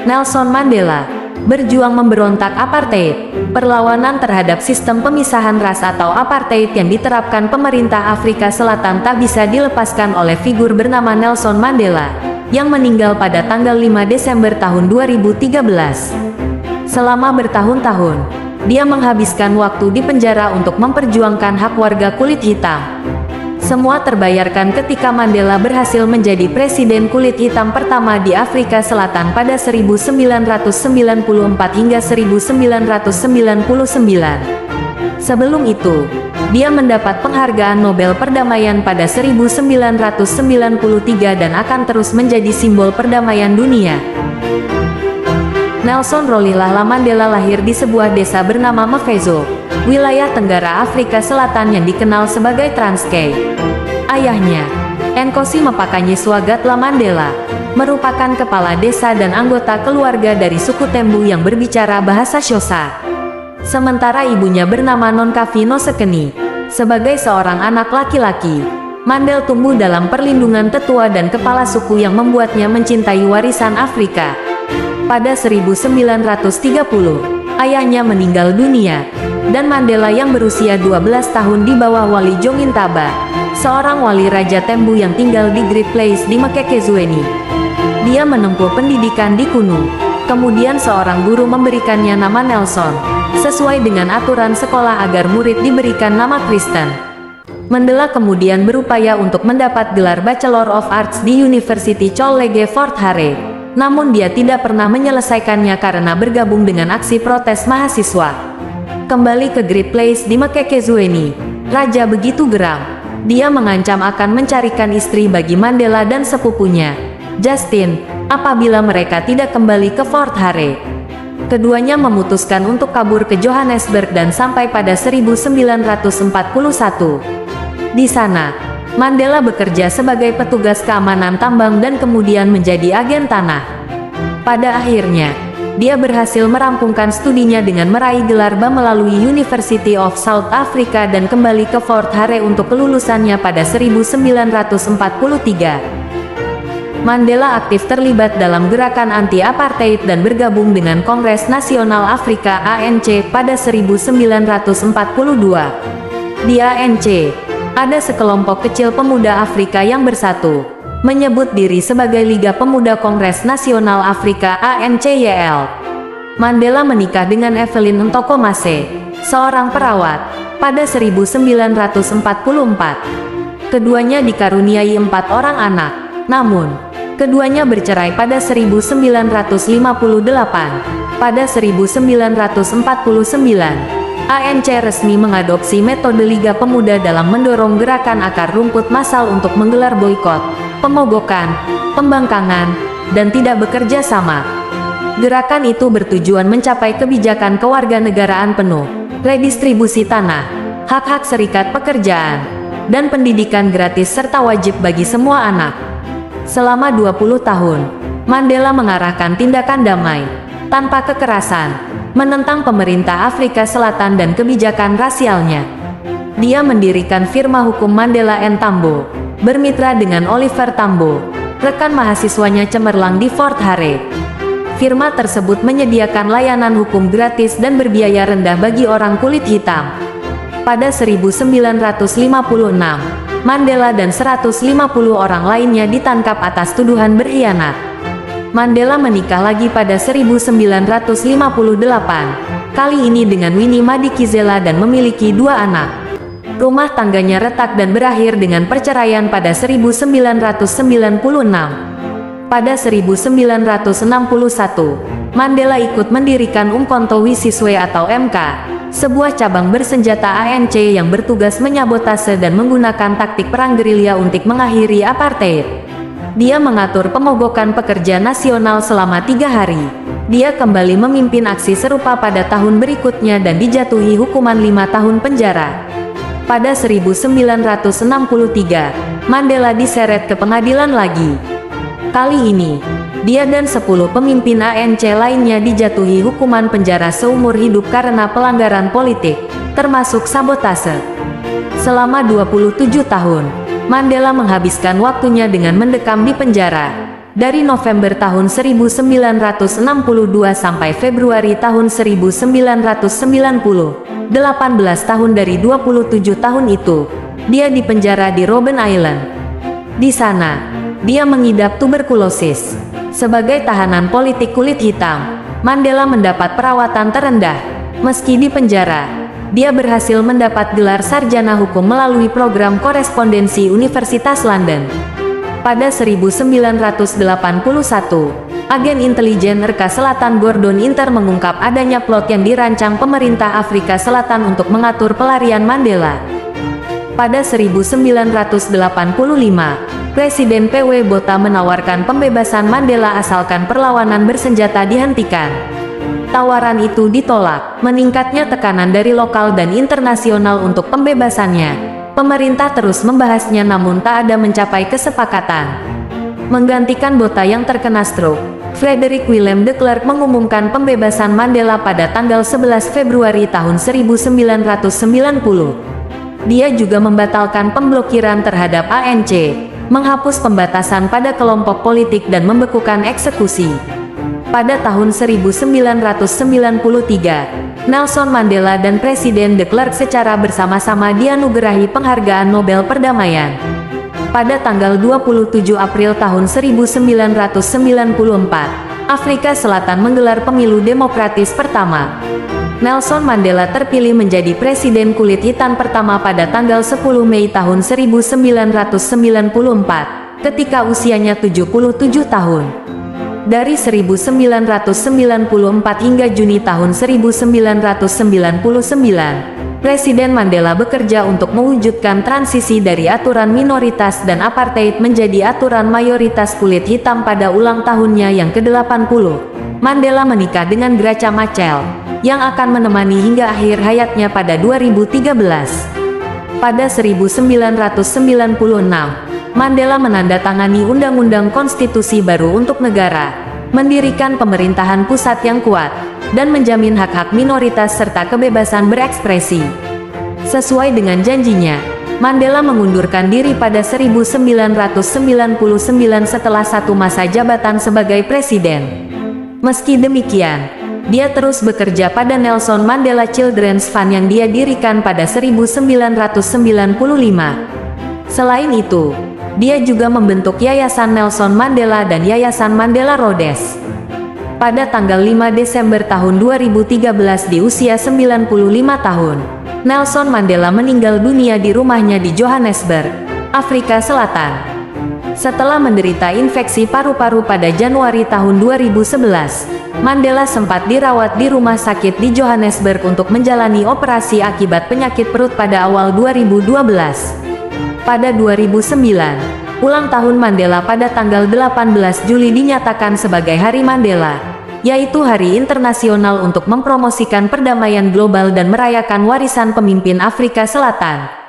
Nelson Mandela berjuang memberontak apartheid. Perlawanan terhadap sistem pemisahan ras atau apartheid yang diterapkan pemerintah Afrika Selatan tak bisa dilepaskan oleh figur bernama Nelson Mandela, yang meninggal pada tanggal 5 Desember tahun 2013. Selama bertahun-tahun, dia menghabiskan waktu di penjara untuk memperjuangkan hak warga kulit hitam. Semua terbayarkan ketika Mandela berhasil menjadi presiden kulit hitam pertama di Afrika Selatan pada 1994 hingga 1999. Sebelum itu, dia mendapat penghargaan Nobel Perdamaian pada 1993 dan akan terus menjadi simbol perdamaian dunia. Nelson Rolihlahla Mandela lahir di sebuah desa bernama Mvezo, wilayah Tenggara Afrika Selatan yang dikenal sebagai Transkei. Ayahnya, Nkosi Mapakanye Swagatla Mandela, merupakan kepala desa dan anggota keluarga dari suku Tembu yang berbicara bahasa Xhosa. Sementara ibunya bernama Nonkavi Nosekeni. Sebagai seorang anak laki-laki, Mandela tumbuh dalam perlindungan tetua dan kepala suku yang membuatnya mencintai warisan Afrika. Pada 1930, ayahnya meninggal dunia, dan Mandela yang berusia 12 tahun di bawah Wali Jongintaba, seorang wali Raja Tembu yang tinggal di Great Place di Makekezweni. Dia menempuh pendidikan di Kuno. Kemudian seorang guru memberikannya nama Nelson, sesuai dengan aturan sekolah agar murid diberikan nama Kristen. Mandela kemudian berupaya untuk mendapat gelar Bachelor of Arts di University College Fort Hare. Namun dia tidak pernah menyelesaikannya karena bergabung dengan aksi protes mahasiswa. Kembali ke Great Place di Makekezweni, Raja begitu geram. Dia mengancam akan mencarikan istri bagi Mandela dan sepupunya, Justin, apabila mereka tidak kembali ke Fort Hare. Keduanya memutuskan untuk kabur ke Johannesburg dan sampai pada 1941. Di sana, Mandela bekerja sebagai petugas keamanan tambang dan kemudian menjadi agen tanah. Pada akhirnya, dia berhasil merampungkan studinya dengan meraih gelar B melalui University of South Africa dan kembali ke Fort Hare untuk kelulusannya pada 1943. Mandela aktif terlibat dalam gerakan anti-apartheid dan bergabung dengan Kongres Nasional Afrika ANC pada 1942. Di ANC, ada sekelompok kecil pemuda Afrika yang bersatu, menyebut diri sebagai Liga Pemuda Kongres Nasional Afrika ANCYL. Mandela menikah dengan Evelyn Ntokomase, seorang perawat, pada 1944. Keduanya dikaruniai 4 orang anak, namun, keduanya bercerai pada 1958. Pada 1949, ANC resmi mengadopsi metode Liga Pemuda dalam mendorong gerakan akar rumput massal untuk menggelar boikot, pemogokan, pembangkangan, dan tidak bekerja sama. Gerakan itu bertujuan mencapai kebijakan kewarganegaraan penuh, redistribusi tanah, hak-hak serikat pekerjaan, dan pendidikan gratis serta wajib bagi semua anak. Selama 20 tahun, Mandela mengarahkan tindakan damai, tanpa kekerasan, menentang pemerintah Afrika Selatan dan kebijakan rasialnya. Dia mendirikan firma hukum Mandela & Tambo, bermitra dengan Oliver Tambo, rekan mahasiswanya cemerlang di Fort Hare. Firma tersebut menyediakan layanan hukum gratis dan berbiaya rendah bagi orang kulit hitam. Pada 1956, Mandela dan 150 orang lainnya ditangkap atas tuduhan berkhianat. Mandela menikah lagi pada 1958, kali ini dengan Winnie Madikizela dan memiliki 2 anak. Rumah tangganya retak dan berakhir dengan perceraian pada 1996. Pada 1961, Mandela ikut mendirikan Umkhonto Wisizwe atau MK, sebuah cabang bersenjata ANC yang bertugas menyabotase dan menggunakan taktik perang gerilya untuk mengakhiri apartheid. Dia mengatur pemogokan pekerja nasional selama 3 hari. Dia kembali memimpin aksi serupa pada tahun berikutnya dan dijatuhi hukuman 5 tahun penjara. Pada 1963, Mandela diseret ke pengadilan lagi. Kali ini, dia dan 10 pemimpin ANC lainnya dijatuhi hukuman penjara seumur hidup karena pelanggaran politik, termasuk sabotase. Selama 27 tahun, Mandela menghabiskan waktunya dengan mendekam di penjara. dari November tahun 1962 sampai Februari tahun 1990. 18 tahun dari 27 tahun itu, dia dipenjara di Robben Island. Di sana, dia mengidap tuberkulosis. Sebagai tahanan politik kulit hitam, Mandela mendapat perawatan terendah. Meski di penjara, dia berhasil mendapat gelar sarjana hukum melalui program korespondensi Universitas London. Pada 1981, agen intelijen Reka Selatan Gordon Inter mengungkap adanya plot yang dirancang pemerintah Afrika Selatan untuk mengatur pelarian Mandela. Pada 1985, Presiden P.W. Botha menawarkan pembebasan Mandela asalkan perlawanan bersenjata dihentikan. Tawaran itu ditolak. Meningkatnya tekanan dari lokal dan internasional untuk pembebasannya. Pemerintah terus membahasnya namun tak ada mencapai kesepakatan. Menggantikan Botha yang terkena stroke, Frederick Willem de Klerk mengumumkan pembebasan Mandela pada tanggal 11 Februari tahun 1990. Dia juga membatalkan pemblokiran terhadap ANC, menghapus pembatasan pada kelompok politik dan membekukan eksekusi. Pada tahun 1993, Nelson Mandela dan Presiden de Klerk secara bersama-sama dianugerahi penghargaan Nobel Perdamaian. Pada tanggal 27 April tahun 1994, Afrika Selatan menggelar pemilu demokratis pertama. Nelson Mandela terpilih menjadi presiden kulit hitam pertama pada tanggal 10 Mei tahun 1994, ketika usianya 77 tahun. Dari 1994 hingga Juni tahun 1999, Presiden Mandela bekerja untuk mewujudkan transisi dari aturan minoritas dan apartheid menjadi aturan mayoritas kulit hitam pada ulang tahunnya yang ke-80. Mandela menikah dengan Graca Machel, yang akan menemani hingga akhir hayatnya pada 2013. Pada 1996, Mandela menandatangani Undang-Undang Konstitusi baru untuk negara, mendirikan pemerintahan pusat yang kuat, dan menjamin hak-hak minoritas serta kebebasan berekspresi. Sesuai dengan janjinya, Mandela mengundurkan diri pada 1999 setelah satu masa jabatan sebagai presiden. Meski demikian, dia terus bekerja pada Nelson Mandela Children's Fund yang dia dirikan pada 1995. Selain itu, dia juga membentuk Yayasan Nelson Mandela dan Yayasan Mandela Rhodes. Pada tanggal 5 Desember tahun 2013 di usia 95 tahun, Nelson Mandela meninggal dunia di rumahnya di Johannesburg, Afrika Selatan. Setelah menderita infeksi paru-paru pada Januari tahun 2011, Mandela sempat dirawat di rumah sakit di Johannesburg untuk menjalani operasi akibat penyakit perut pada awal 2012. Pada 2009, ulang tahun Mandela pada tanggal 18 Juli dinyatakan sebagai Hari Mandela, yaitu hari internasional untuk mempromosikan perdamaian global dan merayakan warisan pemimpin Afrika Selatan.